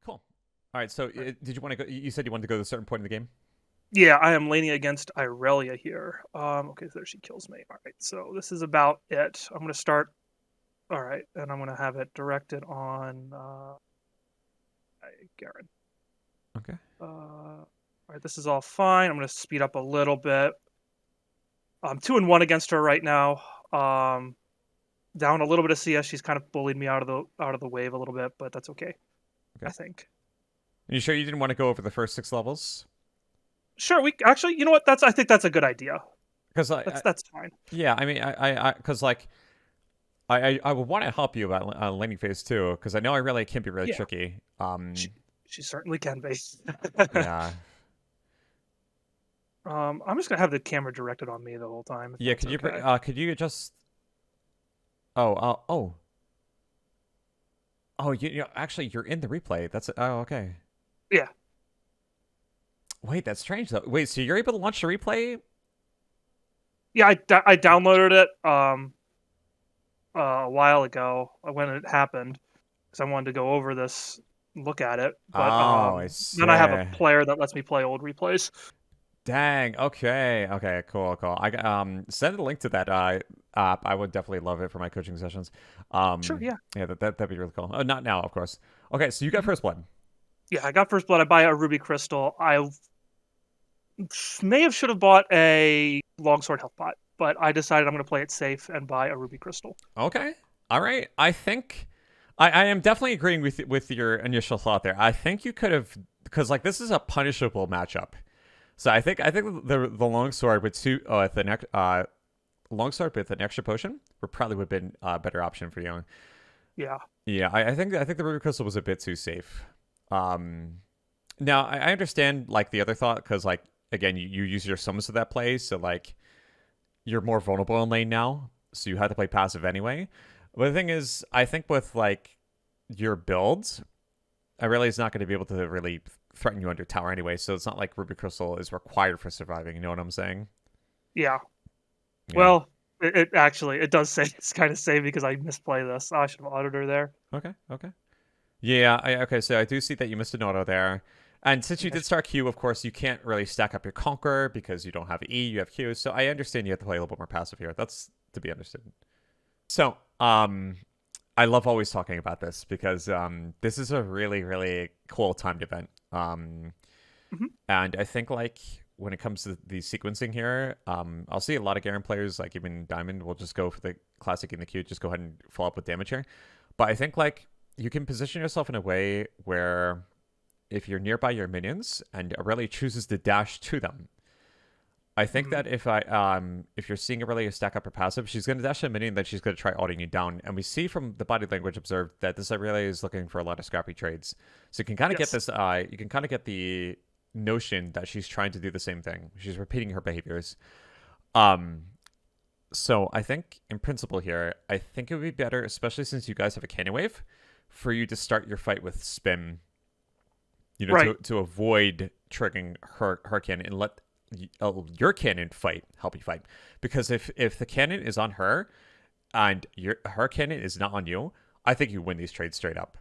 Cool. All right. So, did you want to go? You said you wanted to go to a certain point in the game. Yeah, I am leaning against Irelia here. Okay, so there she kills me. All right, so this is about it. I'm gonna start. All right, and I'm gonna have it directed on Garen. Okay. All right, this is all fine. I'm gonna speed up a little bit. I'm 2-1 against her right now. Um, Down a little bit of CS. She's kind of bullied me out of the wave a little bit, but that's okay. Okay. I think. Are you sure you didn't want to go over the first 6 levels? Sure, we actually. You know what? I think that's a good idea. Because That's fine. yeah, I mean, because like, I would want to help you about laning phase two, because I know I really can be really Yeah, tricky. she she certainly can be. Yeah, I'm just gonna have the camera directed on me the whole time, if yeah. that's okay. Could you just? Oh, oh. Actually, you're in the replay. That's oh, okay. Yeah, Wait, that's strange though. Wait, so you're able to launch the replay? yeah. I downloaded it a while ago when it happened because I wanted to go over this, look at it. But Oh, I then I have a see. player that lets me play old replays. Dang. Okay. Okay. Cool. Cool. Send a link to that app. I would definitely love it for my coaching sessions. Sure, yeah. Yeah. That'd be really cool. Oh, not now, of course. Okay. So you got Mhm. first blood. Yeah, I got first blood. I buy a ruby crystal. I should have bought a longsword health pot, but I decided I'm going to play it safe and buy a ruby crystal. Okay. All right. I think I am definitely agreeing with your initial thought there. I think you could have, because like this is a punishable matchup. So I think the longsword with two at the next longsword with an extra potion would probably would have been a better option for you. Yeah. Yeah, I think the ruby crystal was a bit too safe. Um, Now I understand like the other thought, because like again you use your summons to that play, so like you're more vulnerable in lane now, so you have to play passive anyway. But the thing is, I think with like your builds, I really is not going to be able to really threaten you under tower anyway. So it's not like ruby crystal is required for surviving. You know what I'm saying? Yeah. Yeah. Well, it actually it does say it's kind of safe because I misplay this. Oh, I should have audited her there. Okay. Okay. Yeah. Okay. So I do see that you missed an auto there. And since you Yeah, did start Q, of course, you can't really stack up your Conqueror because you don't have E, you have Q. So I understand you have to play a little bit more passive here. That's to be understood. So, I love always talking about this because this is a really, really cool timed event. mhm. And I think like when it comes to the sequencing here, I'll see a lot of Garen players, like even Diamond, will just go for the classic in the queue, just go ahead and follow up with damage here. But I think like you can position yourself in a way where if you're nearby your minions and Aurelia chooses to dash to them, I think Mhm. that if you're seeing Aurelia stack up her passive, she's gonna dash a minion, then she's gonna try ulting you down. And we see from the body language observed that this Aurelia is looking for a lot of scrappy trades. So you can kind of get Yes. this you can kind of get the notion that she's trying to do the same thing. She's repeating her behaviors. Um so I think in principle here, I think it would be better, especially since you guys have a cannon wave, for you to start your fight with spin, Right. to avoid triggering her cannon and let your cannon help you fight. Because if the cannon is on her and her cannon is not on you, I think you win these trades straight up.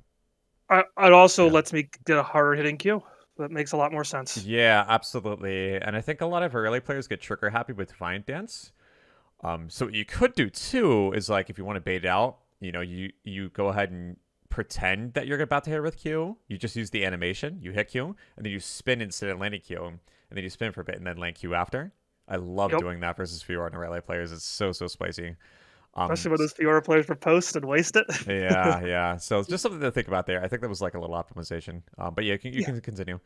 It also Yeah. lets me get a harder hitting queue. That makes a lot more sense. Yeah, absolutely. And I think a lot of early players get trigger happy with Defiant Dance. So what you could do too is like if you want to bait it out, you go ahead and pretend that you're about to hit her with Q. You just use the animation, you hit Q, and then you spin instead of landing Q, and then you spin for a bit and then land Q after. I love Yep. doing that versus Fiora and Aurelia players. It's so spicy. Especially when those Fiora players post and waste it. Yeah, yeah. So it's just something to think about there. I think that was like a little optimization. But yeah, you Yeah. can continue.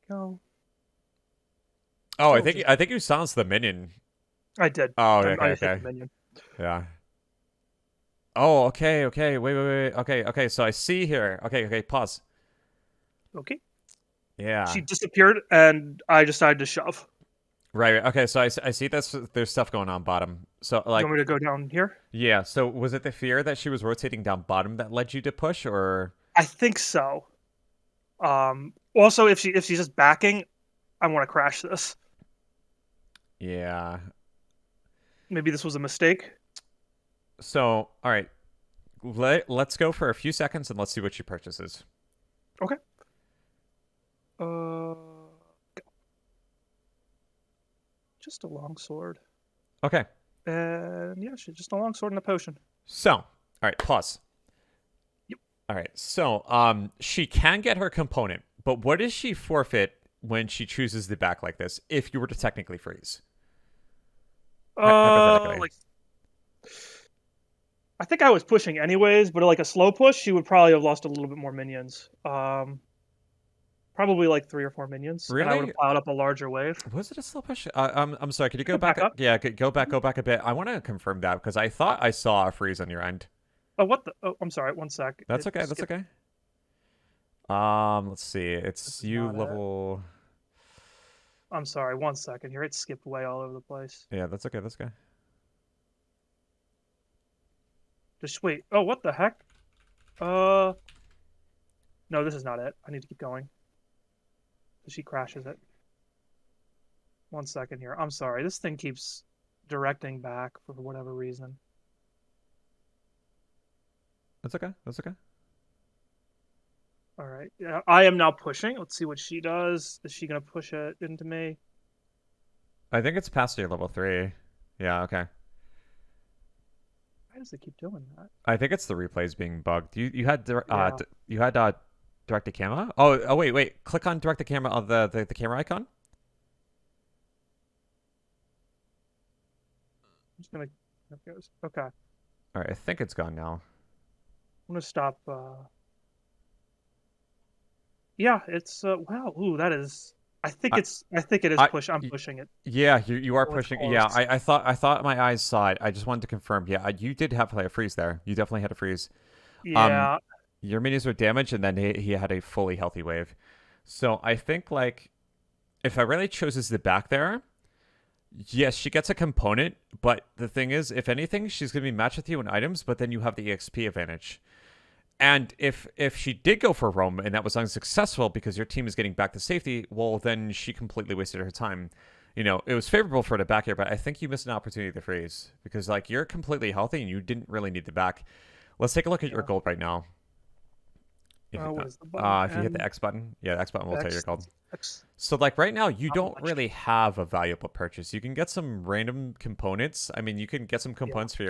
Go. Oh, Oh, just I think you silenced the minion. I did. Oh, I okay, hit the okay, minion. yeah. Oh, okay, okay. Wait. Okay, okay. So I see here. Okay, okay. Pause. Okay. Yeah. She disappeared, and I decided to shove. Right. Okay. So I see there's stuff going on bottom. So You like, want me to go down here? yeah. So was it the fear that she was rotating down bottom that led you to push, or? I think so. Also, if she's just backing, I want to crash this. Yeah. Maybe this was a mistake. So all right. let's go for a few seconds and let's see what she purchases. Okay. Uh, just a longsword. Okay. And yeah, she's just a longsword and a potion. So, all right, pause. Yep. All right. So, she can get her component, but what does she forfeit when she chooses the back like this? If you were to technically freeze, hypothetically. Like I think I was pushing anyways, but like a slow push, she would probably have lost a little bit more minions. Probably like 3 or 4 minions, and I would Really? have plowed up a larger wave. Was it a slow push? I'm sorry. Could you go Back back? up. Yeah, go back a bit. I want to confirm that because I thought I saw a freeze on your end. Oh, what the? Oh, I'm sorry. One sec. That's It okay. That's skipped. okay. Let's see. This It's is you not it. level. I'm sorry. 1 second here. It skipped way all over the place. Yeah, that's okay. That's okay. Just wait. Oh, what the heck? No, this is not it. I need to keep going. She crashes it. 1 second here. I'm sorry. This thing keeps directing back for whatever reason. That's okay. That's okay. All right. Yeah, I am now pushing. Let's see what she does. Is she gonna push it into me? I think it's past your level 3. Yeah. Okay. Why does it keep doing that? I think it's the replays being bugged. You had Yeah. you had direct to camera. Oh wait. Click on direct to camera on the camera icon. I'm just gonna. There it goes. Okay. I'm All right. I think it's gone now. gonna stop. Yeah, it's wow. Ooh, that is. I think I- it's. I think it is I- push. I'm pushing it. Yeah, you are Oh, it's pushing. Yeah, close. I thought my eyes saw it. I just wanted to confirm. Yeah, you did have like a freeze there. You definitely had a freeze. Yeah. Your minions were damaged, and then he had a fully healthy wave. So I think like if I really chooses the back there, yes, she gets a component. But the thing is, if anything, she's gonna be matched with you in items. But then you have the EXP advantage. And if she did go for Rome and that was unsuccessful because your team is getting back to safety, well, then she completely wasted her time. You know, it was favorable for her to back here, but I think you missed an opportunity to freeze because like you're completely healthy and you didn't really need the back. Let's take a look at your Yeah. gold right now. What is the button? If you hit the X button, yeah, the X button will tell you your gold. X. So like right now, you Not don't much. really have a valuable purchase. You can get some random components. I mean, you can get some components for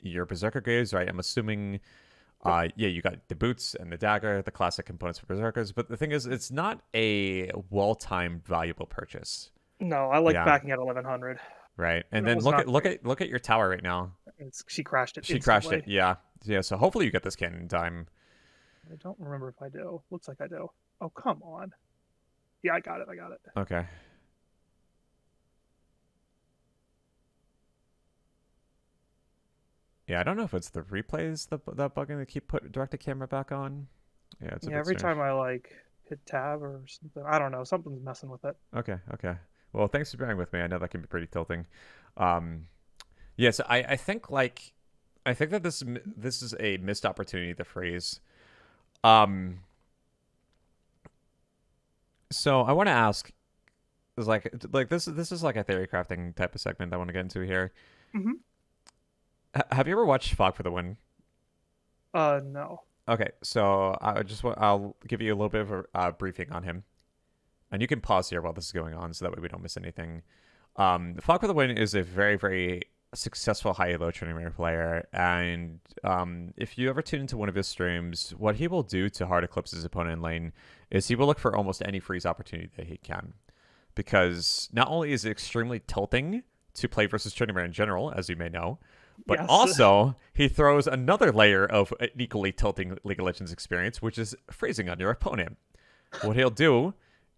your berserker graves, right? I'm assuming. Yeah, you got the boots and the dagger, the classic components for berserkers. But the thing is, it's not a well-timed, valuable purchase, No, I like Yeah. backing at 1100. right? And That then was look not at look great. at look at your tower right now. She crashed it. She crashed it. instantly. Yeah. So hopefully you get this cannon in time. I don't remember if I do. Looks like I do. Oh, come on. Yeah, I got it. I got it. Okay. Yeah, I don't know if it's the replays that bugging to keep put direct to camera back on. Yeah, it's a bit Every strange. time I like hit tab or something, I don't know. Something's messing with it. Okay. Well, thanks for bearing with me. I know that can be pretty tilting. Yes, I think like I think that this is a missed opportunity to freeze. So I want to ask is like this is like a theory crafting type of segment I want to get into here. Mm-hmm. Have you ever watched Fog for the Win? No. Okay, so I'll give you a little bit of a briefing on him, and you can pause here while this is going on, so that way we don't miss anything. Fog for the Win is a very very successful high elo tournament player, and if you ever tune into one of his streams, what he will do to hard eclipse his opponent in lane is he will look for almost any freeze opportunity that he can, because not only is it extremely tilting to play versus tournament in general, as you may know. But Yes. also, he throws another layer of an equally tilting League of Legends experience, which is freezing on your opponent. What he'll do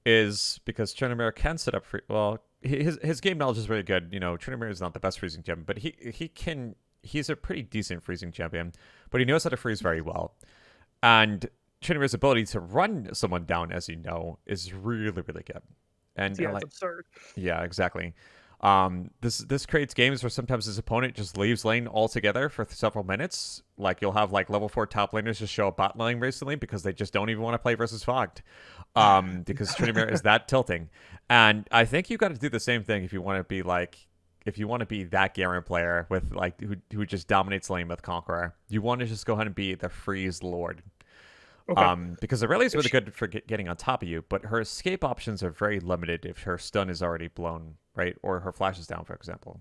is, because Trinamere can set up well, his game knowledge is very good. You know, Trinamere is not the best freezing champion, but he's a pretty decent freezing champion, but he knows how to freeze very well. And Trinamere's ability to run someone down, as you know, is really, really good. And Yeah, like, it's absurd. yeah, exactly. This creates games where sometimes his opponent just leaves lane altogether for several minutes. Like you'll have like level 4 top laners just show up bot lane recently because they just don't even want to play versus Fogged. Because Trinamere is that tilting. And I think you got to do the same thing if you want to be like if you want to be that Garen player with like who just dominates lane with Conqueror, you want to just go ahead and be the freeze lord. Okay. Because Aurelia is really good for getting on top of you, but her escape options are very limited if her stun is already blown, right? Or her flash is down, for example.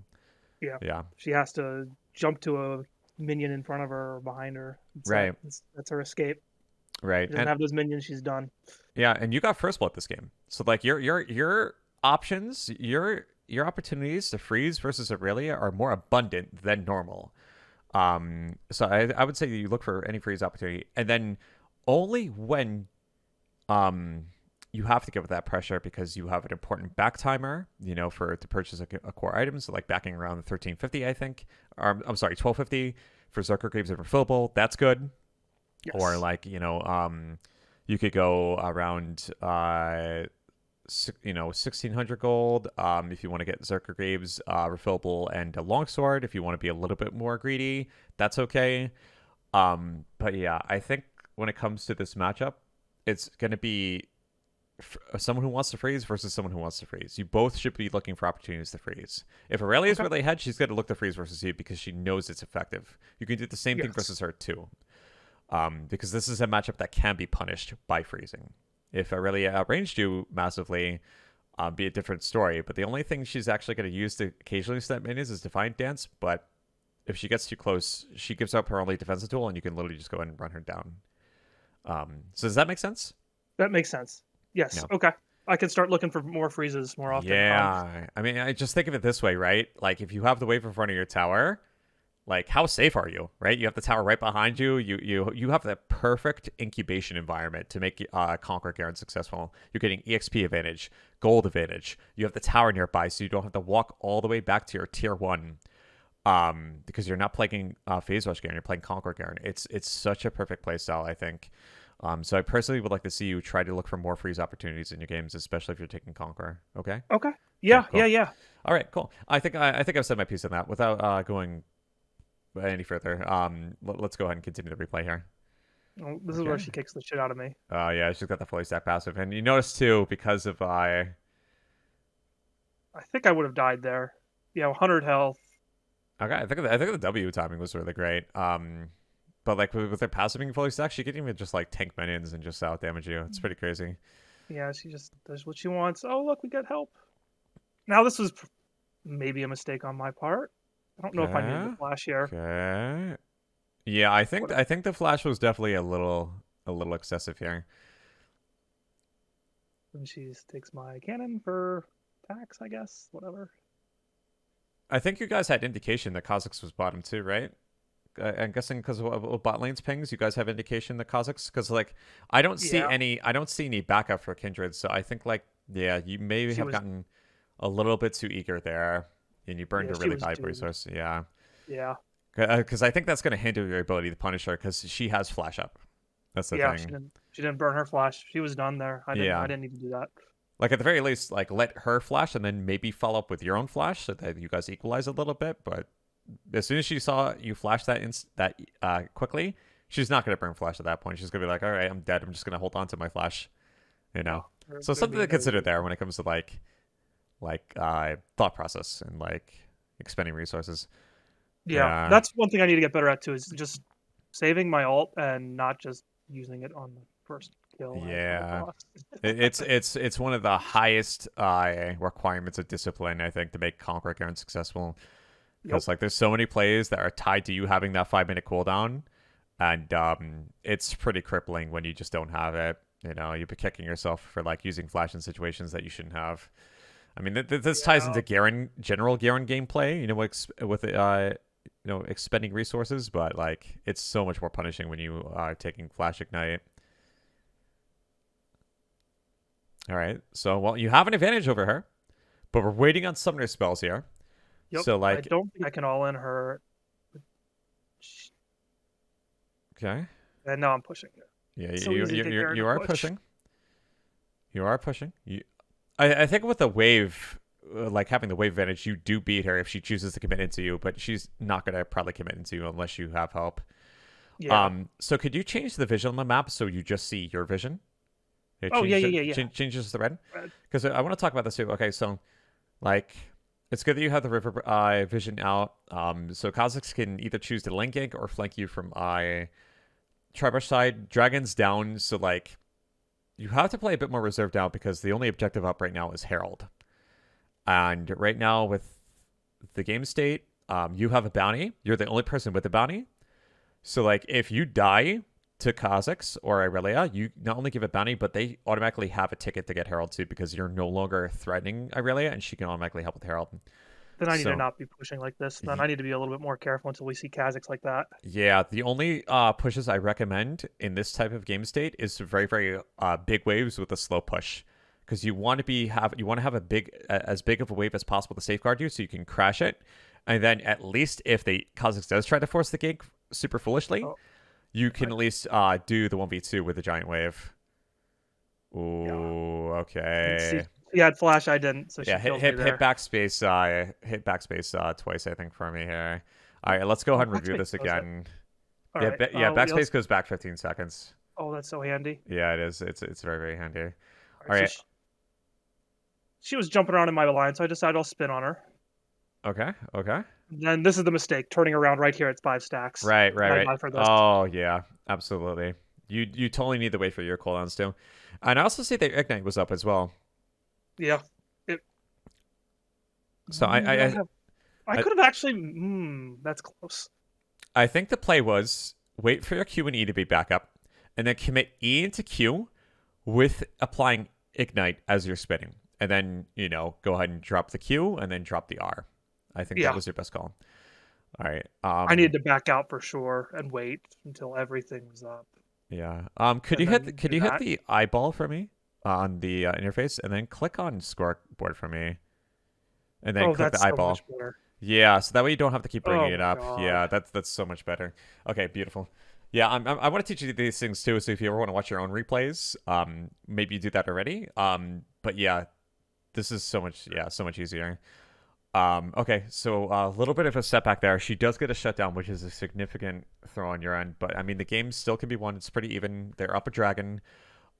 Yeah. Yeah. She has to jump to a minion in front of her or behind her. Right. That's her escape. Right. She doesn't have those minions, she's done. Yeah, and you got first blood this game. So like your options, your opportunities to freeze versus Aurelia are more abundant than normal. So I would say you look for any freeze opportunity, and then only when you have to give it that pressure because you have an important back timer, to purchase a core item. So like backing around 1350, I think. I'm sorry, 1250 for Zerker Greaves and refillable. That's good. Yes. Or like, you could go around 1600 gold if you want to get Zerker Graves refillable and a longsword. If you want to be a little bit more greedy, that's okay. But yeah, I think when it comes to this matchup, it's going to be someone who wants to freeze versus someone who wants to freeze. You both should be looking for opportunities to freeze. If Aurelia is really ahead, she's going to look to freeze versus you because she knows it's effective. You can do the same thing versus her too. Because this is a matchup that can be punished by freezing. If Aurelia outranged you massively, be a different story. But the only thing she's actually going to use to occasionally step minions is Defiant Dance. But if she gets too close, she gives up her only defensive tool, and you can literally just go ahead and run her down. So does that make sense? That makes sense. Yes. Yeah. Okay. I can start looking for more freezes more often. Yeah. I mean, I just think of it this way, right? Like, if you have the wave in front of your tower, like, how safe are you, right? You have the tower right behind you. You have the perfect incubation environment to make Conquer Garen successful. You're getting EXP advantage, gold advantage. You have the tower nearby, so you don't have to walk all the way back to your tier 1 because you're not playing Phase Rush Garen. You're playing Conquer Garen. It's such a perfect playstyle, I think. So I personally would like to see you try to look for more freeze opportunities in your games, especially if you're taking Conqueror. Okay? Okay. Yeah, cool. yeah. All right, cool. I think I've said my piece on that without going any further. Let's go ahead and continue the replay here. Oh, this is where she kicks the shit out of me. Oh yeah, she's got the fully stacked passive, and you notice too because of I think I would have died there. Yeah, 100 health. Okay, I think the W timing was really great. But like with her passive being fully stacked, she can even just like tank minions and just out damage you. It's pretty crazy. Yeah, she just does what she wants. Oh look, we got help. Now this was maybe a mistake on my part. I don't know if I needed the flash here. Okay. Yeah, I think the flash was definitely a little excessive here. And she takes my cannon for attacks, I guess. Whatever. I think you guys had indication that Kha'Zix was bottom too, right? I'm guessing because of bot lane's pings, you guys have indication that Kha'Zix, because like I don't see any backup for Kindred, so I think like you may have gotten a little bit too eager there, and you burned a really valuable resource. Yeah. Because I think that's going to hinder your ability to punish her because she has flash up. That's the thing. She didn't burn her flash. She was done there. I didn't need to do that. Like at the very least, like let her flash and then maybe follow up with your own flash so that you guys equalize a little bit, but as soon as she saw you flash that quickly, she's not going to burn flash at that point. She's going to be like, all right, I'm dead. I'm just going to hold on to my flash, So something to consider there when it comes to like thought process and like expending resources. Yeah, that's one thing I need to get better at too, is just saving my ult and not just using it on the first kill. Yeah, it's one of the highest requirements of discipline, I think, to make Conquer Garen successful. Because like there's so many plays that are tied to you having that 5-minute cooldown, and it's pretty crippling when you just don't have it. You've been kicking yourself for like using flash in situations that you shouldn't have. I mean, this ties into general Garen gameplay. With expending resources, but like it's so much more punishing when you are taking flash ignite. All right, so you have an advantage over her, but we're waiting on summoner spells here. Yep, so like, I don't think I can all in her. Okay. And now I'm pushing it. Yeah, you are pushing. You are pushing. I think with the wave, like having the wave advantage, you do beat her if she chooses to commit into you, but she's not gonna probably commit into you unless you have help. Yeah. So could you change the vision on the map so you just see your vision? Yeah, yeah. Changes the red. Because I want to talk about this too. Okay, so like It's good that you have the river vision out. So Kazakhs can either choose to lane gank or flank you from Tribush side. Dragon's down, so like you have to play a bit more reserved now because the only objective up right now is Herald. And right now with the game state, you have a bounty. You're the only person with a bounty. So like if you die to Kazakhs or Irelia, you not only give a bounty, but they automatically have a ticket to get Herald too because you're no longer threatening Irelia and she can automatically help with Herald. Then I need to So not be pushing like this. Then I need to be a little bit more careful until we see Kazakhs like that. yeah, the only pushes I recommend in this type of game state is very, very big waves with a slow push, because you want to have a big as big of a wave as possible to safeguard you, so you can crash it, and then at least if Kazakhs does try to force the gank super foolishly, you can at least do the 1v2 with a giant wave. Ooh, Yeah. okay. She had flash, I didn't. So she Yeah, hit backspace. Hit backspace twice, I think, for me here. All right, let's go ahead and review this again. All Yeah, right. backspace goes back 15 seconds. Oh, that's so handy. Yeah, it is. It's very, very handy. All right. right. So she was jumping around in my line, so I decided I'll spin on her. Okay. Okay. Then this is the mistake, turning around right here at 5 stacks. Right. Right. For this. Oh yeah, absolutely. You totally need to wait for your cooldowns too. And I also see that Ignite was up as well. Yeah. So I could have actually. That's close. I think the play was wait for your Q and E to be back up, and then commit E into Q with applying Ignite as you're spinning. And then, go ahead and drop the Q and then drop the R. I think that was your best call. All right. I needed to back out for sure and wait until everything was up. Yeah. Could you hit the eyeball for me on the interface and then click on scoreboard for me? And then click the eyeball. So much better. Yeah, so that way you don't have to keep bringing it up. God. Yeah, that's so much better. Okay, beautiful. Yeah, I want to teach you these things too. So if you ever want to watch your own replays, maybe you do that already. But yeah, this is so much easier. Okay, so a little bit of a setback there. She does get a shutdown, which is a significant throw on your end. But I mean, the game still can be won. It's pretty even. They're up a dragon.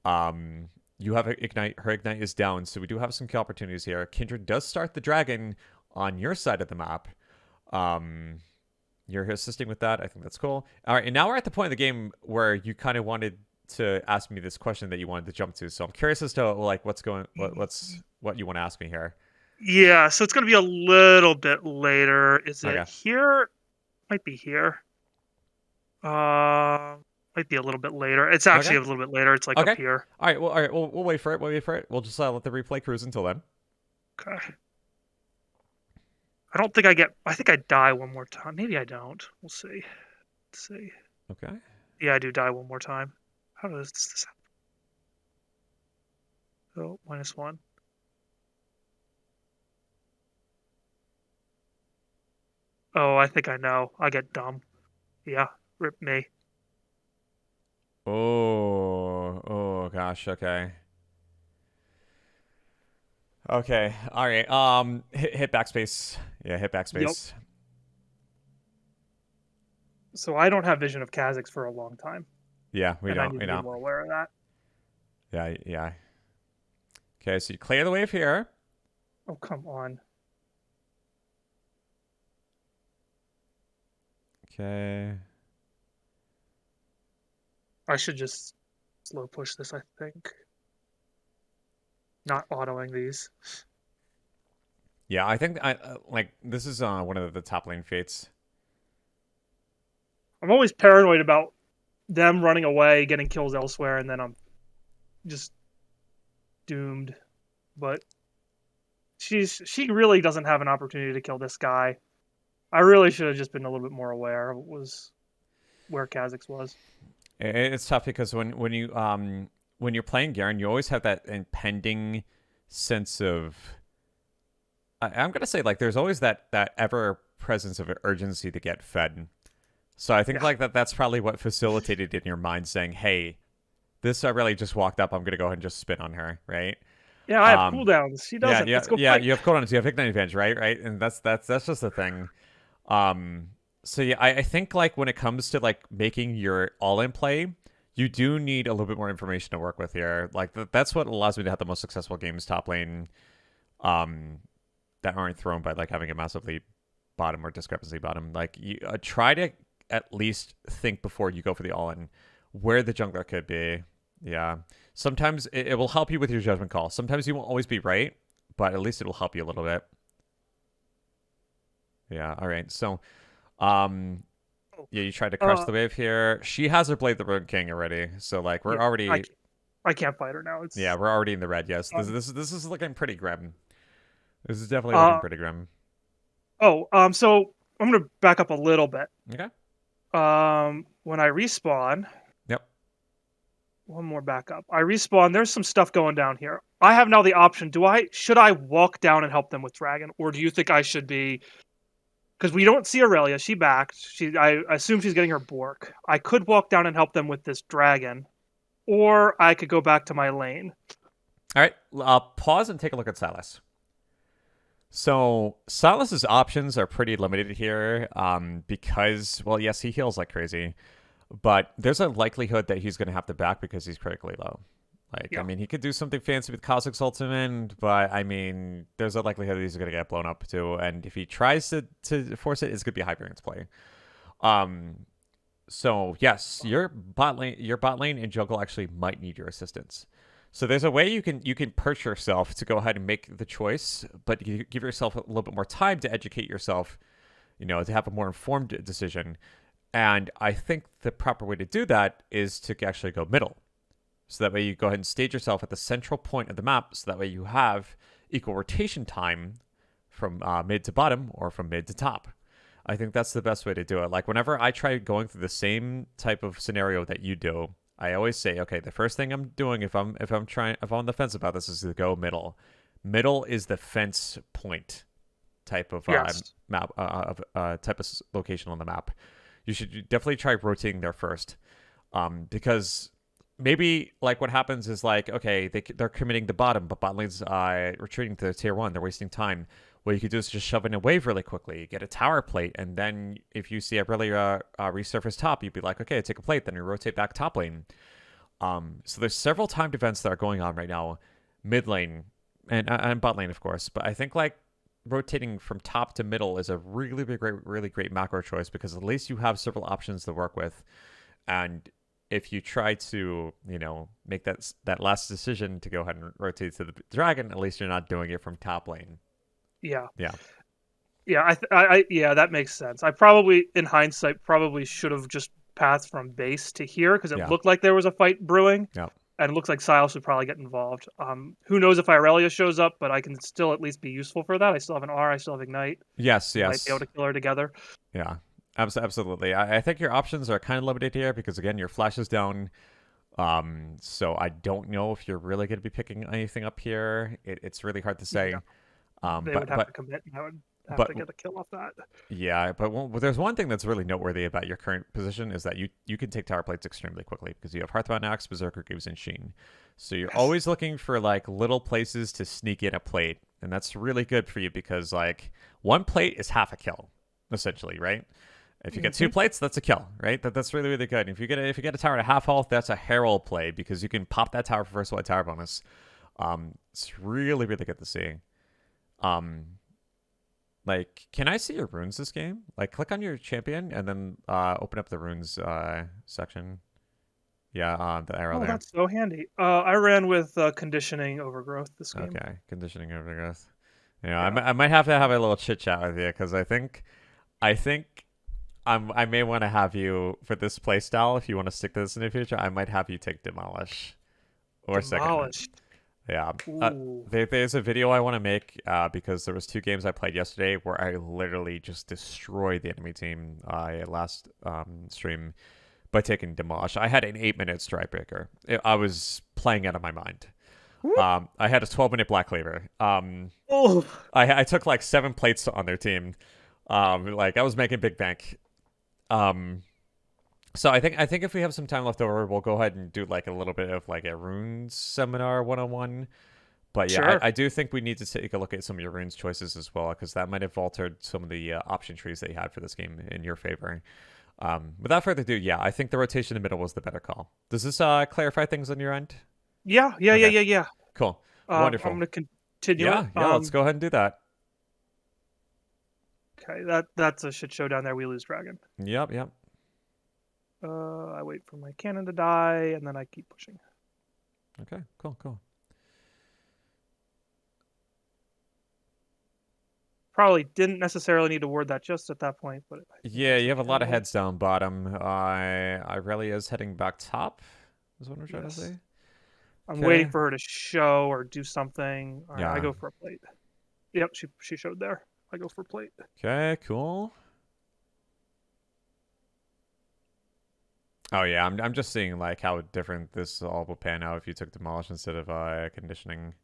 You have Ignite. Her Ignite is down, so we do have some kill opportunities here. Kindred does start the dragon on your side of the map. You're assisting with that. I think that's cool. All right, and now we're at the point of the game where you kind of wanted to ask me this question that you wanted to jump to. So I'm curious as to like what you want to ask me here. Yeah, so it's going to be a little bit later. Is it here? Might be here. Might be a little bit later. It's actually a little bit later. It's like up here. All right. We'll wait for it. We'll just let the replay cruise until then. Okay. I don't think I get. I think I die one more time. Maybe I don't. We'll see. Let's see. Okay. Yeah, I do die one more time. How does this happen? So -1. Oh, I think I know. I get dumb. Yeah, rip me. Oh gosh. Okay. Okay. All right. Hit backspace. Yeah, hit backspace. Yep. So I don't have vision of Kazakhs for a long time. Yeah, we don't. I need to be more aware of that. Yeah. Okay, so you clear the wave here. Oh, come on. Okay. I should just slow push this, I think. Not autoing these. Yeah, I think this is one of the top lane fates. I'm always paranoid about them running away, getting kills elsewhere, and then I'm just doomed. But she really doesn't have an opportunity to kill this guy. I really should have just been a little bit more aware of where Kazakhs was. It's tough because when you're playing Garen, you always have that impending sense of I'm gonna say like there's always that ever presence of urgency to get fed. So I think like that's probably what facilitated in your mind saying, "Hey, this I really just walked up. I'm gonna go ahead and just spin on her," right? Yeah, I have cooldowns. She doesn't. Yeah, Let's go yeah. fight. You have cooldowns. You have Ignite advantage, right? And that's just the thing. So yeah, I think like when it comes to like making your all-in play, you do need a little bit more information to work with here. Like that's what allows me to have the most successful games top lane. that aren't thrown by like having a massively bottom or discrepancy bottom. Like you try to at least think before you go for the all-in where the jungler could be. Yeah. Sometimes it will help you with your judgment call. Sometimes you won't always be right, but at least it'll help you a little bit. Yeah. All right. So, yeah, you tried to crush the wave here. She has her Blade the Road King already. So like we're Yeah, already I can't fight her now. yeah, It's we're already in the red. Yes. um, This is looking pretty grim. This is definitely looking uh pretty grim. so I'm gonna back up a little bit. Okay. When I respawn, Yep. one more backup. I respawn. There's some stuff going down here. I have now the option. Should I walk down and help them with dragon, or do you think I should be? Because we don't see Aurelia. She backed. I assume she's getting her Bork. I could walk down and help them with this dragon, or I could go back to my lane. All right. Pause and take a look at Silas. So Silas's options are pretty limited here, because well, yes, he heals like crazy, but there's a likelihood that he's going to have to back because he's critically low. Like, Yeah. I mean, he could do something fancy with Cosmic's ultimate, but I mean, there's a likelihood that he's going to get blown up too. And if he tries to force it, it's going to be a Hyperion's play. So yes, your bot lane and jungle actually might need your assistance. So there's a way you can perch yourself to go ahead and make the choice, but you give yourself a little bit more time to educate yourself, to have a more informed decision. And I think the proper way to do that is to actually go middle. So that way you go ahead and stage yourself at the central point of the map. So that way you have equal rotation time from mid to bottom or from mid to top. I think that's the best way to do it. Like whenever I try going through the same type of scenario that you do, I always say, okay, the first thing I'm doing if I'm on the fence about this is to go middle. Middle is the fence point type of Yes. map type of location on the map. You should definitely try rotating there first, because maybe like what happens is like, okay, they're committing the bottom, but bot lane's retreating to tier 1. They're wasting time. What you could do is just shove in a wave really quickly, get a tower plate, and then if you see a really resurface top, you'd be like, okay, take a plate, then you rotate back top lane. So there's several timed events that are going on right now, mid lane and bot lane, of course. But I think like rotating from top to middle is a really great macro choice because at least you have several options to work with, and if you try to, make that last decision to go ahead and rotate to the dragon, at least you're not doing it from top lane. Yeah. Yeah. Yeah. Yeah, that makes sense. I probably, in hindsight, probably should have just pathed from base to here because it Yeah. looked like there was a fight brewing. Yeah. And it looks like Silas would probably get involved. Who knows if Irelia shows up, but I can still at least be useful for that. I still have an R. I still have Ignite. Yes. Might be able to kill her together. Yeah. Absolutely. I think your options are kind of limited here because again, your flash is down. So I don't know if you're really going to be picking anything up here. It's really hard to say. Yeah. They But would have to commit, and I would have to get a kill off that. yeah, but there's one thing that's really noteworthy about your current position is that you can take tower plates extremely quickly because you have Hearthbound Axe, Berserker Greaves, and Sheen. So you're always looking for like little places to sneak in a plate, and that's really good for you because like one plate is half a kill, essentially, right? If you get two plates, that's a kill, right? That's really good. If you get a tower at half health, that's a Herald play because you can pop that tower for first white tower bonus. It's really good to see. Like, can I see your runes this game? Like, click on your champion and then open up the runes section. Yeah, the arrow there. That's so handy. I ran with conditioning overgrowth this game. Okay, conditioning overgrowth. Yeah. I might have to have a little chit chat with you because I think I may want to have you for this play style. If you want to stick to this in the future, I might have you take Demolish or Demolish. Second. Yeah. There's a video I want to make because there was 2 games I played yesterday where I literally just destroyed the enemy team last stream by taking Demolish. I had an 8-minute strike breaker. I was playing out of my mind. I had a 12-minute Black Cleaver. I took like 7 plates on their team. Like I was making big bank. So I think if we have some time left over, we'll go ahead and do like a little bit of like a runes seminar 101. But yeah, Sure. I do think we need to take a look at some of your runes choices as well because that might have altered some of the option trees that you had for this game in your favor. Without further ado, yeah, I think the rotation in the middle was the better call. Does this clarify things on your end? Yeah. Okay. Cool. Wonderful. I'm going to continue. Yeah, let's go ahead and do that. Okay, that's a shit show down there. We lose dragon. Yep, yep. I wait for my cannon to die, and then I keep pushing. Okay, cool, cool. Probably didn't necessarily need to ward that just at that point, but Yeah, you have a lot of heads down bottom. Irelia's heading back top, is what I'm trying to say. I'm waiting for her to show or do something. All right, I go for a plate. Yep, she showed there. I go for a plate. Okay, cool. Oh yeah, I'm just seeing like how different this all will pan out if you took demolish instead of conditioning.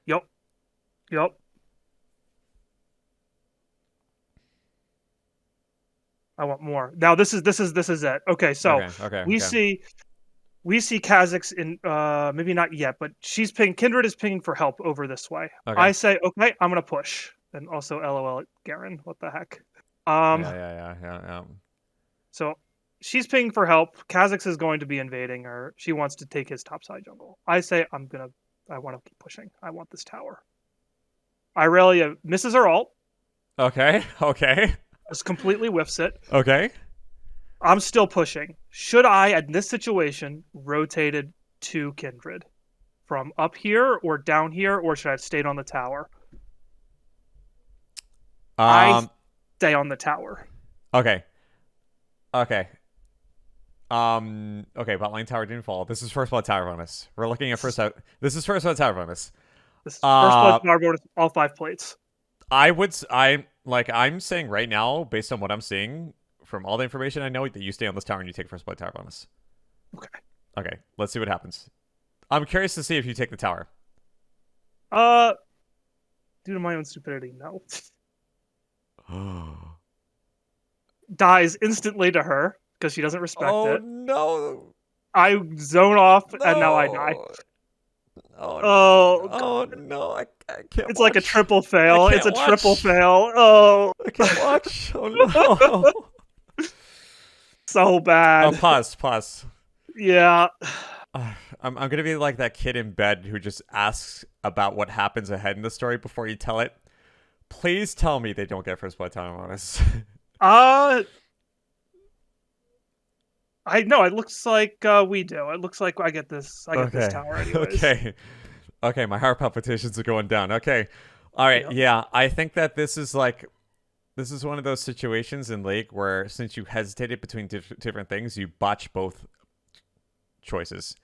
Yep. I want more. Now this is it. Okay, so we see Kha'Zix in maybe not yet, but she's pinging. Kindred is pinging for help over this way. Okay. I say okay, I'm gonna push, and also LOL at Garen. What the heck? Yeah. So she's pinging for help. Kha'Zix is going to be invading her. She wants to take his topside jungle. I say I want to keep pushing. I want this tower. Irelia misses her ult. Okay. Just completely whiffs it. Okay. I'm still pushing. Should I, in this situation, rotated to Kindred from up here or down here, or should I have stayed on the tower? I stay on the tower. Okay. Okay, bot lane tower didn't fall. This is first blood tower bonus. We're looking at first out. This is first blood tower bonus. This is first blood tower bonus, all 5 plates. I'm saying right now, based on what I'm seeing from all the information I know, that you stay on this tower and you take first blood tower bonus. Okay, let's see what happens. I'm curious to see if you take the tower. Due to my own stupidity, no. Dies instantly to her because she doesn't respect it. Oh no! I zone off and now I die. Oh no! I can't. It's like a triple fail. It's a triple fail. Oh, I can't watch. Oh no! So bad. Oh, pause. Yeah. I'm gonna be like that kid in bed who just asks about what happens ahead in the story before you tell it. Please tell me they don't get first blood time on us. I know. It looks like we do. It looks like I get this. I get this tower anyways. Okay. My heart palpitations are going down. Okay. All right. Yep. Yeah. I think that this is one of those situations in League where since you hesitated between different things, you botch both choices.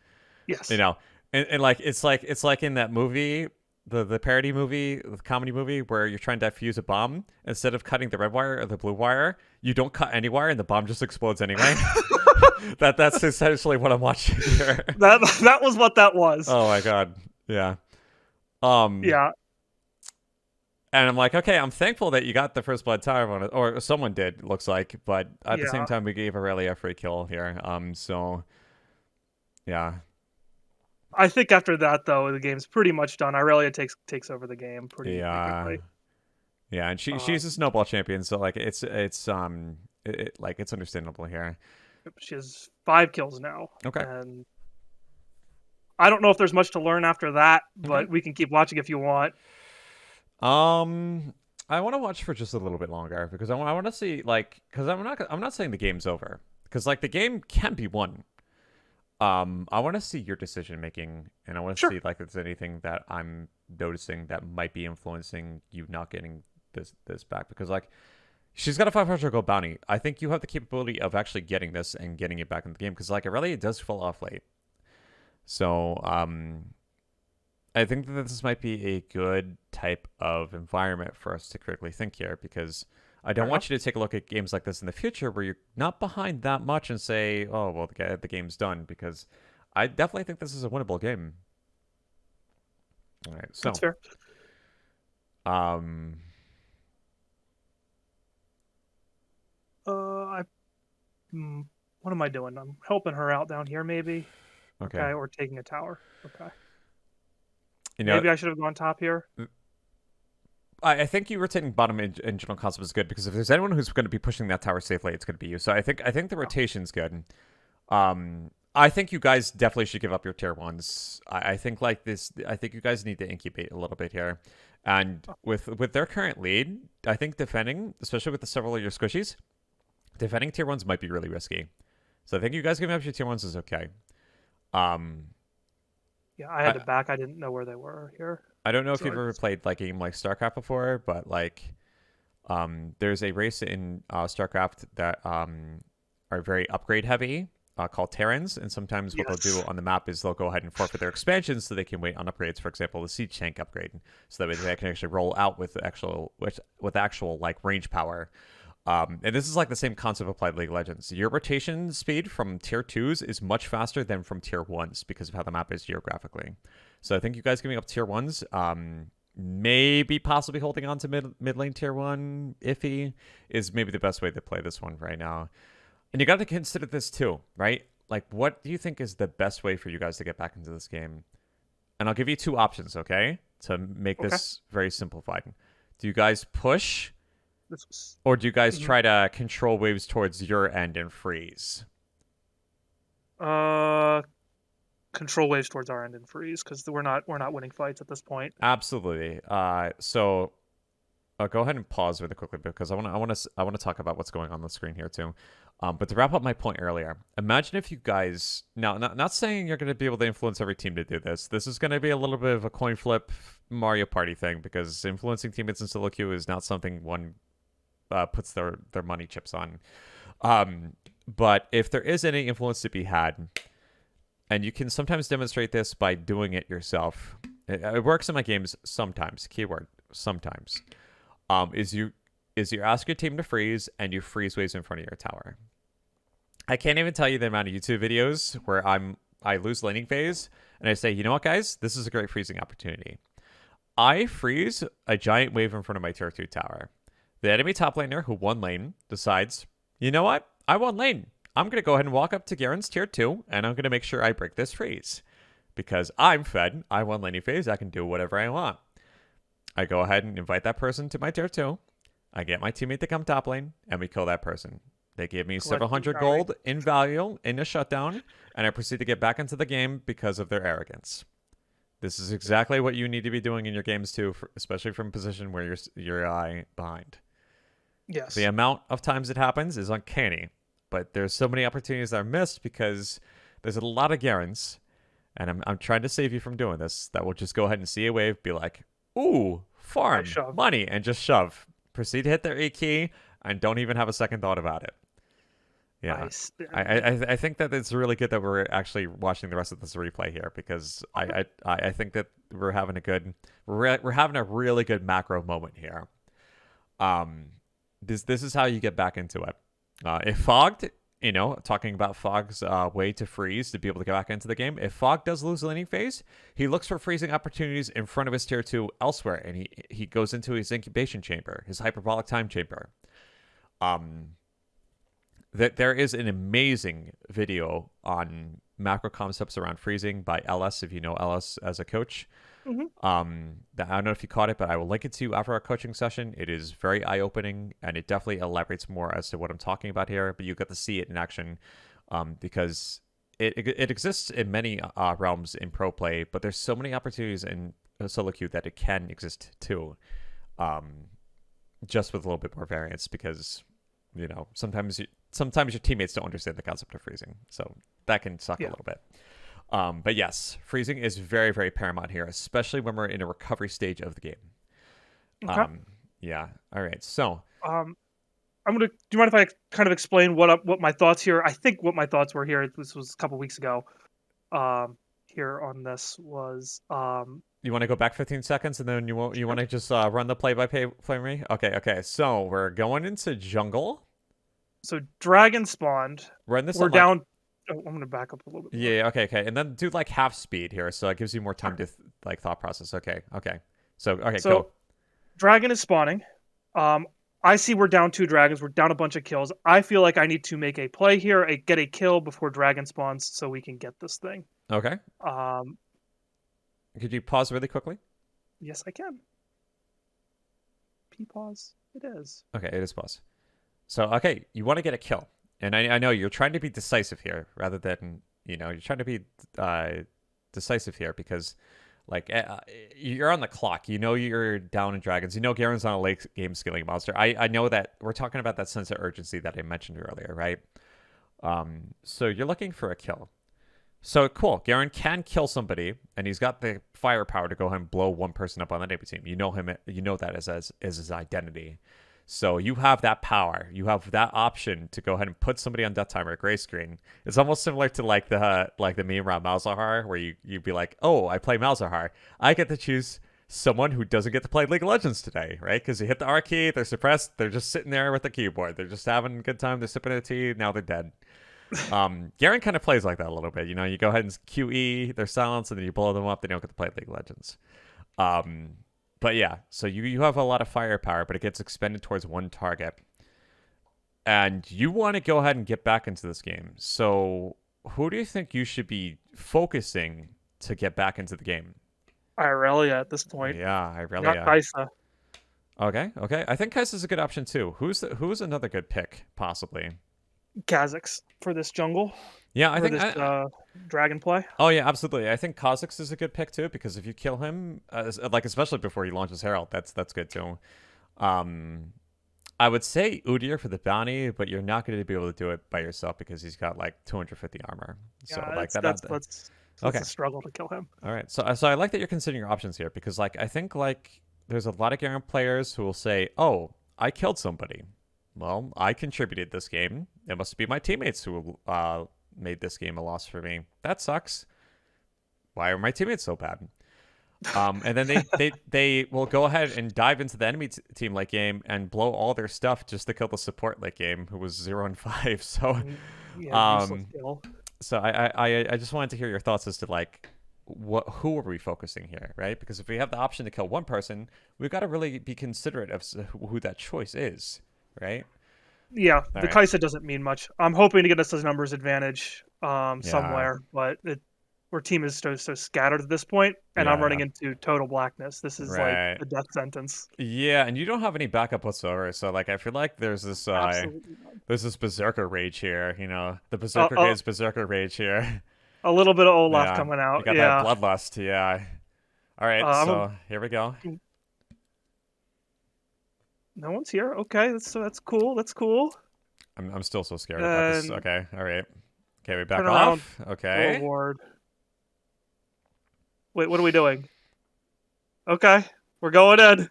Yes. You know, and like it's like in that movie. The parody movie, the comedy movie, where you're trying to defuse a bomb, instead of cutting the red wire or the blue wire, you don't cut any wire and the bomb just explodes anyway. That's essentially what I'm watching here. That was what that was. Oh my god. Yeah. Yeah. And I'm like, okay, I'm thankful that you got the first blood tower on it, or someone did, looks like, but at the same time we gave Aurelia a free kill here. So yeah. I think after that, though, the game's pretty much done. Irelia takes over the game pretty quickly. Yeah, and she's a snowball champion, so like it's understandable here. She has 5 kills now. Okay. And I don't know if there's much to learn after that, but we can keep watching if you want. I want to watch for just a little bit longer because I want to see because I'm not saying the game's over because like the game can be won. I want to see your decision making, and I want to see like if there's anything that I'm noticing that might be influencing you not getting this back. Because like she's got a 500 gold bounty. I think you have the capability of actually getting this and getting it back in the game. Because like it really does fall off late. So I think that this might be a good type of environment for us to critically think here because. I don't want you to take a look at games like this in the future where you're not behind that much and say, oh, well, the game's done, because I definitely think this is a winnable game. All right, so. That's fair. What am I doing? I'm helping her out down here, maybe. Okay, or taking a tower. Okay. Maybe I should have gone top here. I think you rotating bottom in general concept is good because if there's anyone who's going to be pushing that tower safely, it's going to be you. So I think the rotation's good. I think you guys definitely should give up your tier ones. I think like this. I think you guys need to incubate a little bit here, and with their current lead, I think defending, especially with the several of your squishies, defending tier ones might be really risky. So I think you guys giving up your tier ones is okay. Um, Yeah, I had to back. I didn't know where they were here. I don't know if So you've ever played like a game like StarCraft before, but like there's a race in StarCraft that are very upgrade heavy called Terrans, and sometimes what they'll do on the map is they'll go ahead and forfeit their expansions so they can wait on upgrades. For example, the siege tank upgrade, so that they can actually roll out with actual like range power. And this is like the same concept applied to League of Legends. Your rotation speed from tier 2s is much faster than from tier 1s because of how the map is geographically. So I think you guys giving up tier 1s, maybe possibly holding on to mid lane tier 1 iffy is maybe the best way to play this one right now. And you got to consider this too, right? Like, what do you think is the best way for you guys to get back into this game? And I'll give you two options, okay? To make this very simplified. Do you guys push? Or do you guys try to control waves towards your end and freeze? Control waves towards our end and freeze because we're not winning fights at this point. Absolutely. So I'll go ahead and pause really quickly because I want to talk about what's going on the screen here too. But to wrap up my point earlier, imagine if you guys now not saying you're going to be able to influence every team to do this. This is going to be a little bit of a coin flip Mario Party thing because influencing teammates in solo queue is not something one puts their money chips on. But if there is any influence to be had, and you can sometimes demonstrate this by doing it yourself, it works in my games sometimes. Keyword sometimes. Is you ask your team to freeze and you freeze waves in front of your tower. I can't even tell you the amount of YouTube videos where I lose laning phase and I say, you know what, guys, this is a great freezing opportunity. I freeze a giant wave in front of my tier 2 tower. The enemy top laner who won lane decides, you know what? I won lane. I'm going to go ahead and walk up to Garen's tier 2, and I'm going to make sure I break this freeze. Because I'm fed, I won laning phase, I can do whatever I want. I go ahead and invite that person to my tier 2. I get my teammate to come top lane, and we kill that person. They give me several hundred gold in value in a shutdown, and I proceed to get back into the game because of their arrogance. This is exactly what you need to be doing in your games too, especially from a position where you're behind. Yes. The amount of times it happens is uncanny, but there's so many opportunities that are missed because there's a lot of Garens, and I'm trying to save you from doing this, that will just go ahead and see a wave, be like, ooh, farm, money, and just shove. Proceed to hit their E key, and don't even have a second thought about it. Yeah, I think that it's really good that we're actually watching the rest of this replay here because I think that we're having a really good macro moment here. This is how you get back into it. If Fogged, talking about Fogg's way to freeze to be able to get back into the game. If Fogg does lose the laning phase, he looks for freezing opportunities in front of his tier 2 elsewhere, and he goes into his incubation chamber, his hyperbolic time chamber. That there is an amazing video on macro concepts around freezing by LS, if you know LS as a coach. Mm-hmm. I don't know if you caught it, but I will link it to you after our coaching session. It is very eye-opening, and it definitely elaborates more as to what I'm talking about here, but you get to see it in action because it exists in many realms in pro play, but there's so many opportunities in solo queue that it can exist too, just with a little bit more variance because, sometimes your teammates don't understand the concept of freezing, so that can suck a little bit. But yes, freezing is very, very paramount here, especially when we're in a recovery stage of the game. Okay. Yeah. All right. So, do you mind if I kind of explain what my thoughts here? I think what my thoughts were here. This was a couple weeks ago. Here on this was. You want to go back 15 seconds, and then you want to just run the play-by-play for me? Okay. So we're going into jungle. So dragon spawned. Run this. We're down. I'm gonna back up a little bit. Yeah. Okay. And then do like half speed here, so it gives you more time to thought process. Okay. So go. Dragon is spawning. I see we're down 2 dragons. We're down a bunch of kills. I feel like I need to make a play here, get a kill before dragon spawns, so we can get this thing. Okay. Could you pause really quickly? Yes, I can. P-pause. It is. Okay, it is pause. So, okay, you want to get a kill. And I know you're trying to be decisive here rather than You know, you're trying to be decisive here because like you're on the clock. You know you're down in dragons. You know Garen's not a late game skilling monster. I know that we're talking about that sense of urgency that I mentioned earlier, right? So you're looking for a kill. So cool, Garen can kill somebody, and he's got the firepower to go ahead and blow one person up on the enemy team. You know him. You know that as his identity. So you have that power. You have that option to go ahead and put somebody on death timer gray screen. It's almost similar to like the meme around Malzahar, where you'd be like, oh, I play Malzahar. I get to choose someone who doesn't get to play League of Legends today, right? Because you hit the R key, they're suppressed, they're just sitting there with the keyboard. They're just having a good time, they're sipping a tea, now they're dead. Garen kind of plays like that a little bit. You know, you go ahead and QE, they're silenced, and then you blow them up, they don't get to play League of Legends. But yeah, so you have a lot of firepower, but it gets expended towards one target. And you want to go ahead and get back into this game. So who do you think you should be focusing to get back into the game? Irelia at this point. Yeah, Irelia. Not Kaisa. Okay. I think Kai'Sa's a good option too. Who's another good pick, possibly? Kha'Zix for this jungle. Yeah, I think this dragon play. Oh yeah, absolutely. I think Kha'Zix is a good pick too because if you kill him, like especially before he launches Herald, that's good too. I would say Udyr for the bounty, but you're not going to be able to do it by yourself because he's got like 250 armor. So Yeah, like that's a struggle to kill him. All right. So I like that you're considering your options here because like I think like there's a lot of Garen players who will say, "Oh, I killed somebody. Well, I contributed this game. It must be my teammates who made this game a loss for me. That sucks. Why are my teammates so bad?" And then they will go ahead and dive into the enemy team late game and blow all their stuff just to kill the support late game who was 0-5. So, Yeah, so I just wanted to hear your thoughts as to like who are we focusing here, right? Because if we have the option to kill one person, we've got to really be considerate of who that choice is, right? Yeah, the Kaisa doesn't mean much. I'm hoping to get us a numbers advantage somewhere, but our team is so scattered at this point, and I'm running into total blackness. This is like a death sentence. Yeah, and you don't have any backup whatsoever. So like, I feel like there's this berserker rage here. You know, the berserker is berserker rage here. A little bit of Olaf coming out. You got that bloodlust. Yeah. All right, so here we go. No one's here. Okay, that's cool. That's cool. I'm still so scared about this. Okay, all right. Okay, we back off. Okay. Forward. Wait, what are we doing? Okay, we're going in.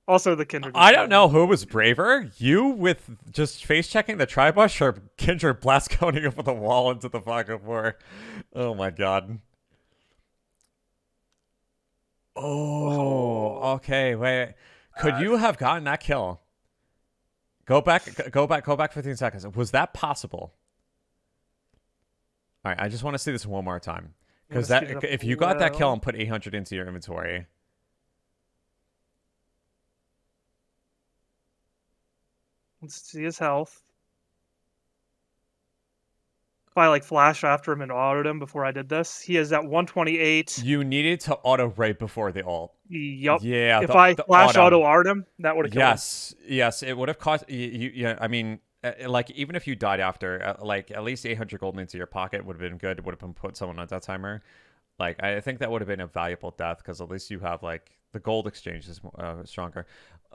Also, the Kindred. I don't know who was braver. You with just face checking the Tribush or Kindred blast coning over the wall into the Fog of War. Oh my god. Oh, okay. Wait. Could you have gotten that kill? Go back 15 seconds. Was that possible? All right, I just want to see this one more time. Because if you got that kill and put 800 into your inventory. Let's see his health. If I like flash after him and autoed him before I did this, he is at 128. You needed to auto right before the ult. Yup. Yeah. If I flash auto-art him, that would have killed him. Yes, it would have cost you. Yeah, I mean, like even if you died after, like at least 800 gold into your pocket would have been good. It would have been put someone on death timer. Like I think that would have been a valuable death because at least you have like the gold exchange is stronger.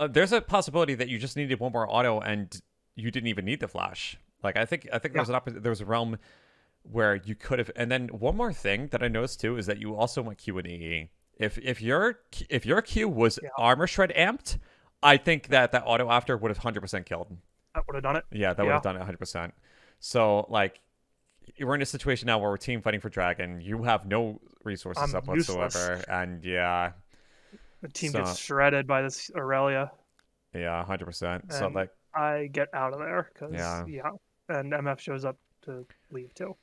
There's a possibility that you just needed one more auto and you didn't even need the flash. Like I think there was there was a realm where you could have. And then one more thing that I noticed too is that you also went Q and EE. If your Q was armor shred amped, I think that auto after would have 100% killed. That would have done it. Yeah, that would have done it 100%. So like we're in a situation now where we're team fighting for dragon. You have no resources up whatsoever, and the team gets shredded by this Aurelia. Yeah, 100%. So like I get out of there because and MF shows up to leave too.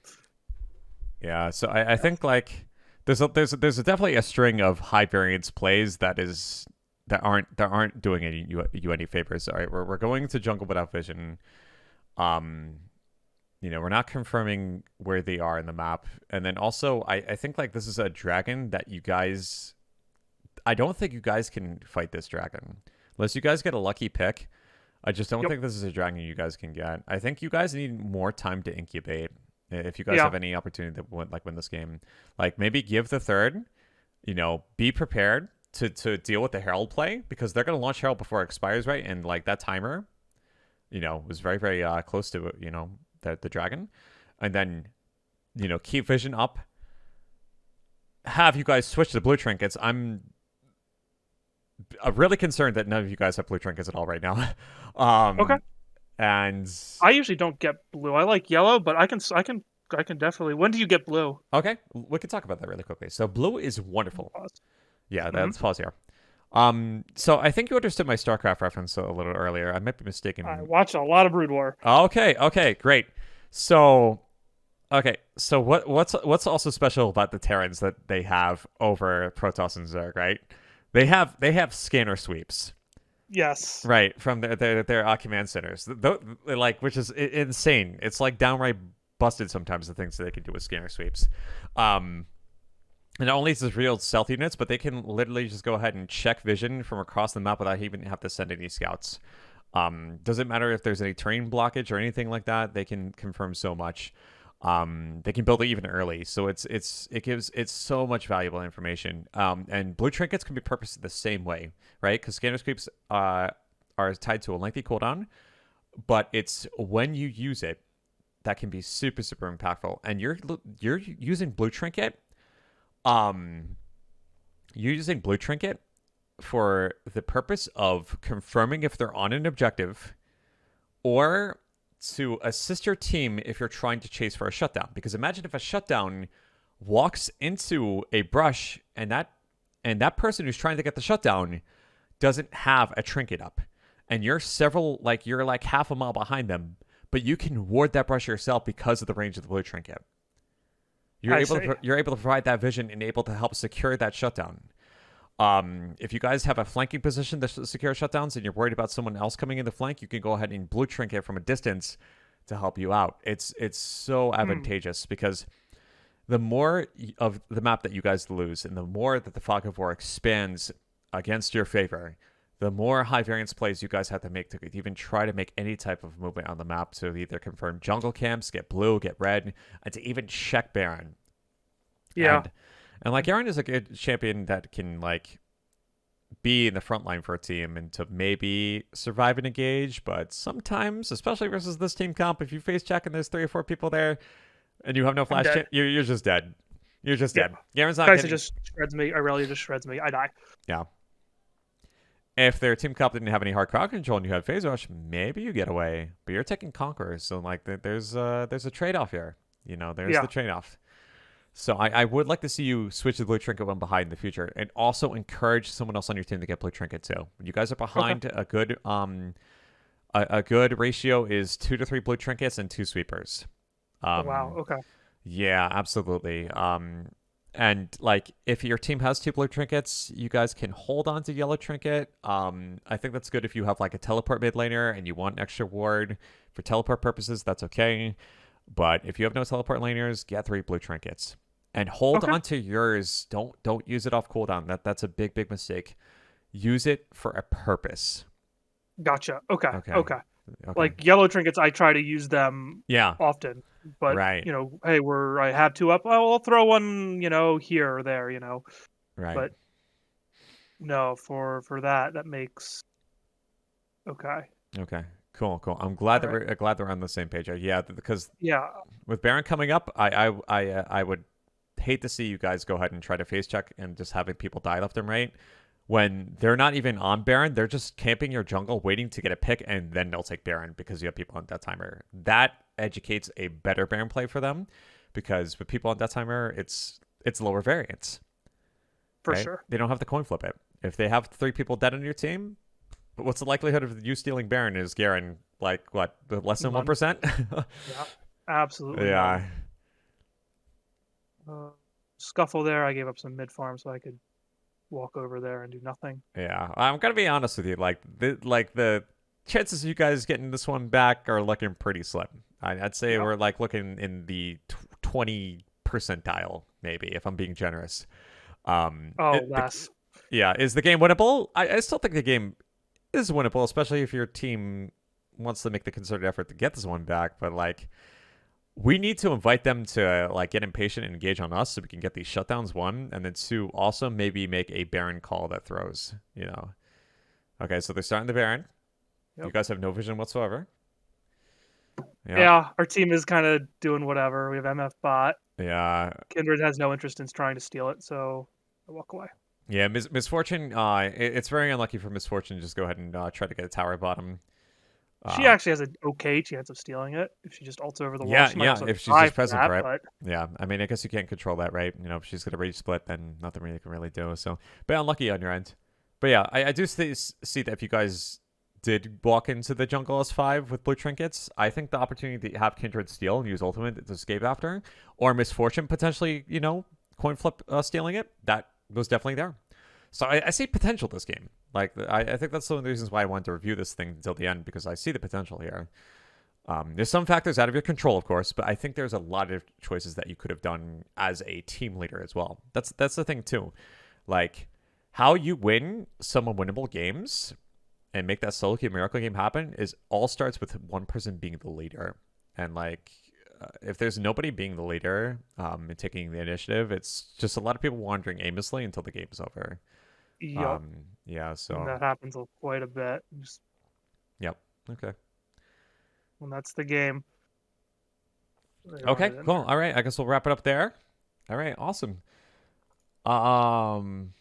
Yeah, so I think like there's definitely a string of high variance plays that aren't doing you any favors. All right, we're going to jungle without vision. You know, we're not confirming where they are in the map, and then also I think like this is a dragon that you guys. I don't think you guys can fight this dragon unless you guys get a lucky pick. I just don't think this is a dragon you guys can get. I think you guys need more time to incubate. If you guys Yeah. have any opportunity to win this game, like maybe give the third. Be prepared to deal with the Herald play because they're gonna launch Herald before it expires, right? And like that timer, was very very close to the dragon, and then keep vision up. Have you guys switch to blue trinkets? I'm really concerned that none of you guys have blue trinkets at all right now. Okay. And I usually don't get blue. I like yellow, but I can definitely. When do you get blue? okay, we can talk about that really quickly. So blue is wonderful. Pause. Yeah, Mm-hmm. let's pause here. So I think you understood my StarCraft reference a little earlier. I might be mistaken. I watch a lot of Brood War. Okay, great. So, what's also special about the Terrans that they have over Protoss and Zerg, right? They have scanner sweeps, Yes. right, from their command centers, which is insane. It's like downright busted sometimes the things that they can do with scanner sweeps. And not only is this real stealth units, but they can literally just go ahead and check vision from across the map without even have to send any scouts. Doesn't matter if there's any terrain blockage or anything like that. They can confirm so much. They can build it even early, so it's so much valuable information. And blue trinkets can be purposed the same way, right? Because scanner sweeps are tied to a lengthy cooldown, but it's when you use it that can be super super impactful. And you're using blue trinket. You're using blue trinket for the purpose of confirming if they're on an objective or to assist your team if you're trying to chase for a shutdown. Because imagine if a shutdown walks into a brush and that person who's trying to get the shutdown doesn't have a trinket up. And you're like half a mile behind them, but you can ward that brush yourself because of the range of the blue trinket. You're able to provide that vision and able to help secure that shutdown. If you guys have a flanking position to secure shutdowns and you're worried about someone else coming in the flank, you can go ahead and blue trinket from a distance to help you out. It's so advantageous because the more of the map that you guys lose and the more that the Fog of War expands against your favor, the more high variance plays you guys have to make to even try to make any type of movement on the map to either confirm jungle camps, get blue, get red, and to even check Baron. Yeah. And like Garen is a good champion that can like be in the front line for a team and to maybe survive and engage, but sometimes, especially versus this team comp, if you face check and there's 3 or 4 people there and you have no flash, you're just dead. You're just dead. Garen's not Kai'Sa just shreds me. Irelia just shreds me. I die. Yeah. If their team comp didn't have any hard crowd control and you had phase rush, maybe you get away. But you're taking conquerors, so like there's a trade-off here. There's the trade-off. So I would like to see you switch the blue trinket one behind in the future, and also encourage someone else on your team to get blue trinket too. When you guys are behind, a good a good ratio is 2 to 3 blue trinkets and 2 sweepers. Wow. Okay. Yeah, absolutely. And like if your team has 2 blue trinkets, you guys can hold on to yellow trinket. I think that's good if you have like a teleport mid laner and you want extra ward for teleport purposes. That's okay. But if you have no teleport laners, get 3 blue trinkets and hold on to yours. Don't use it off cooldown. That's a big mistake. Use it for a purpose. Gotcha. Okay. Like yellow trinkets, I try to use them often. But right. Hey, I have 2 up. I'll throw one, here or there, Right. But no, for that makes okay. Okay. Cool. I'm glad that we're on the same page. Because with Baron coming up, I would hate to see you guys go ahead and try to face check and just having people die left and right when they're not even on Baron. They're just camping your jungle, waiting to get a pick, and then they'll take Baron because you have people on Death Timer. That educates a better Baron play for them because with people on Death Timer, it's lower variance. For sure. They don't have to coin flip it. If they have 3 people dead on your team, what's the likelihood of you stealing Baron? Is Garen like what, less than 1%? Yeah, absolutely. Yeah. Scuffle there. I gave up some mid farm so I could walk over there and do nothing. Yeah, I'm gonna be honest with you. Like the chances of you guys getting this one back are looking pretty slim. I'd say we're like looking in the 20 percentile, maybe, if I'm being generous. Less. Is the game winnable? I still think the game is winnable, especially if your team wants to make the concerted effort to get this one back. But like, we need to invite them to like get impatient and engage on us so we can get these shutdowns, one, and then two, also maybe make a Baron call that throws, you know. Okay, so they're starting the Baron. Yep. You guys have no vision whatsoever. Yeah, our team is kind of doing whatever. We have MF bot. Yeah. Kindred has no interest in trying to steal it, so I walk away. Yeah, Misfortune, it's very unlucky for Misfortune to just go ahead and try to get a tower bottom. She Um, actually has an okay chance of stealing it if she just ults over the wall. yeah, She might yeah, also if she's try just for present that, for it. but Yeah, I mean, I guess you can't control that, right? You know, if she's going to rage split, then nothing really can really do. So, but unlucky on your end. But yeah, I do see that if you guys did walk into the jungle S5 with blue trinkets, I think the opportunity to have Kindred steal and use ultimate to escape after, or Misfortune potentially, you know, coin flip stealing it, that was definitely there. So I see potential this game. Like I think that's one of the reasons why I wanted to review this thing until the end, because I see the potential here. There's some factors out of your control, of course, but I think there's a lot of choices that you could have done as a team leader as well. That's the thing too. Like how you win some winnable games and make that solo queue miracle game happen is all starts with one person being the leader. And like if there's nobody being the leader and taking the initiative, it's just a lot of people wandering aimlessly until the game's over. yup. Yeah, And so that happens quite a bit. Just yep. Okay. when that's the game. They run Okay, it in cool. there. All right, I guess we'll wrap it up there. All right, awesome. Um